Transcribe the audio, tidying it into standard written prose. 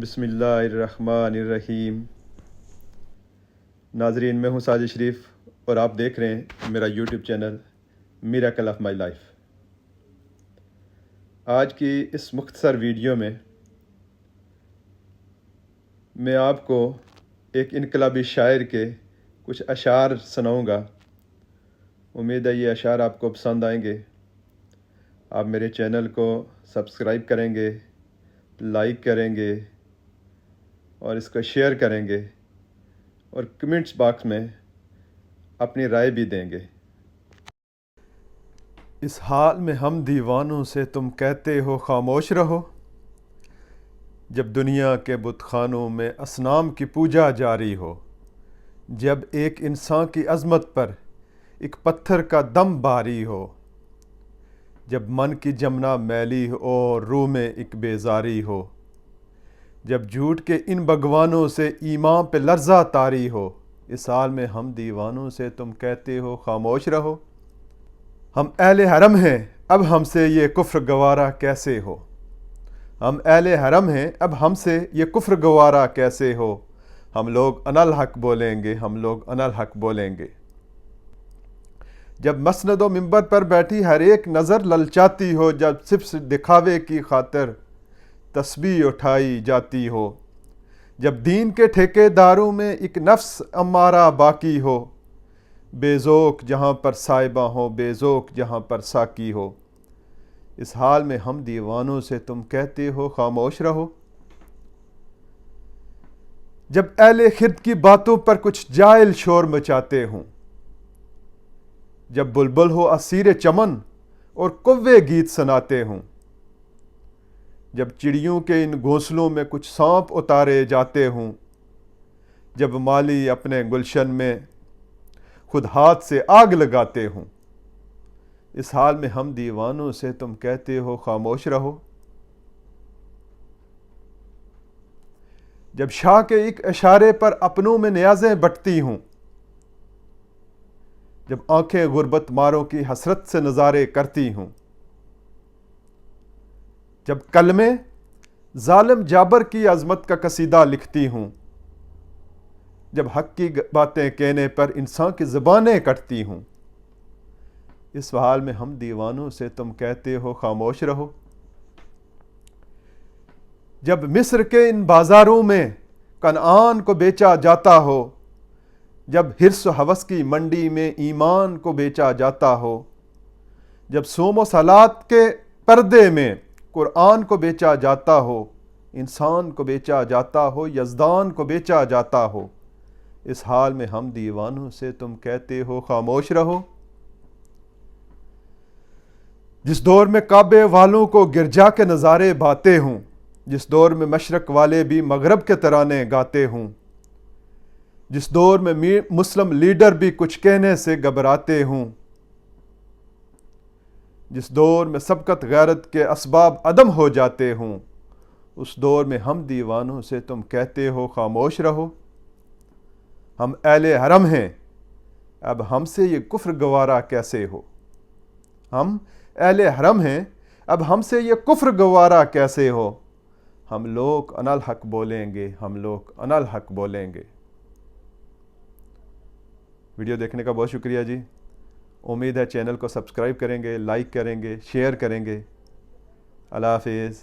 بسم اللہ الرحمن الرحیم۔ ناظرین، میں ہوں ساجد شریف اور آپ دیکھ رہے ہیں میرا YouTube channel miracle of my life. آج کی اس مختصر ویڈیو میں آپ کو ایک انقلابی شاعر کے کچھ اشعار سناؤں گا۔ امید ہے یہ اشعار آپ کو پسند آئیں گے۔ آپ میرے چینل کو سبسکرائب کریں گے، لائک کریں گے اور اس کو شیئر کریں گے اور کمنٹس باکس میں اپنی رائے بھی دیں گے۔ اس حال میں ہم دیوانوں سے تم کہتے ہو خاموش رہو، جب دنیا کے بت خانوں میں اصنام کی پوجا جاری ہو، جب ایک انسان کی عظمت پر ایک پتھر کا دم باری ہو، جب من کی جمنا میلی ہو اور روح میں ایک بیزاری ہو، جب جھوٹ کے ان بھگوانوں سے ایمان پہ لرزہ طاری ہو، اس حال میں ہم دیوانوں سے تم کہتے ہو خاموش رہو۔ ہم اہل حرم ہیں، اب ہم سے یہ کفر گوارا کیسے ہو۔ ہم اہل حرم ہیں، اب ہم سے یہ کفر گوارا کیسے ہو۔ ہم لوگ انالحق بولیں گے، ہم لوگ انالحق بولیں گے۔ جب مسند و منبر پر بیٹھی ہر ایک نظر للچاتی ہو، جب صرف دکھاوے کی خاطر تسبیح اٹھائی جاتی ہو، جب دین کے ٹھیکے داروں میں ایک نفس امارہ باقی ہو، بے ذوق جہاں پر صائبہ ہو، بے ذوق جہاں پر ساقی ہو، اس حال میں ہم دیوانوں سے تم کہتے ہو خاموش رہو۔ جب اہل خرد کی باتوں پر کچھ جاہل شور مچاتے ہوں، جب بلبل ہو اسیر چمن اور کوے گیت سناتے ہوں، جب چڑیوں کے ان گھونسلوں میں کچھ سانپ اتارے جاتے ہوں، جب مالی اپنے گلشن میں خود ہاتھ سے آگ لگاتے ہوں، اس حال میں ہم دیوانوں سے تم کہتے ہو خاموش رہو۔ جب شاہ کے ایک اشارے پر اپنوں میں نیازیں بٹتی ہوں، جب آنکھیں غربت ماروں کی حسرت سے نظارے کرتی ہوں، جب کلمے ظالم جابر کی عظمت کا قصیدہ لکھتی ہوں، جب حق کی باتیں کہنے پر انسان کی زبانیں کٹتی ہوں، اس حال میں ہم دیوانوں سے تم کہتے ہو خاموش رہو۔ جب مصر کے ان بازاروں میں کنعان کو بیچا جاتا ہو، جب حرص و ہوس کی منڈی میں ایمان کو بیچا جاتا ہو، جب صوم و صلات کے پردے میں قرآن کو بیچا جاتا ہو، انسان کو بیچا جاتا ہو، یزدان کو بیچا جاتا ہو، اس حال میں ہم دیوانوں سے تم کہتے ہو خاموش رہو۔ جس دور میں کعبے والوں کو گرجا کے نظارے بھاتے ہوں، جس دور میں مشرق والے بھی مغرب کے ترانے گاتے ہوں، جس دور میں مسلم لیڈر بھی کچھ کہنے سے گھبراتے ہوں، جس دور میں سبقت غیرت کے اسباب عدم ہو جاتے ہوں، اس دور میں ہم دیوانوں سے تم کہتے ہو خاموش رہو۔ ہم اہل حرم ہیں، اب ہم سے یہ کفر گوارا کیسے ہو۔ ہم اہل حرم ہیں، اب ہم سے یہ کفر گوارا کیسے ہو۔ ہم لوگ انالحق بولیں گے، ہم لوگ انالحق بولیں گے۔ ویڈیو دیکھنے کا بہت شکریہ جی۔ امید ہے چینل کو سبسکرائب کریں گے، لائک کریں گے، شیئر کریں گے۔ اللہ حافظ۔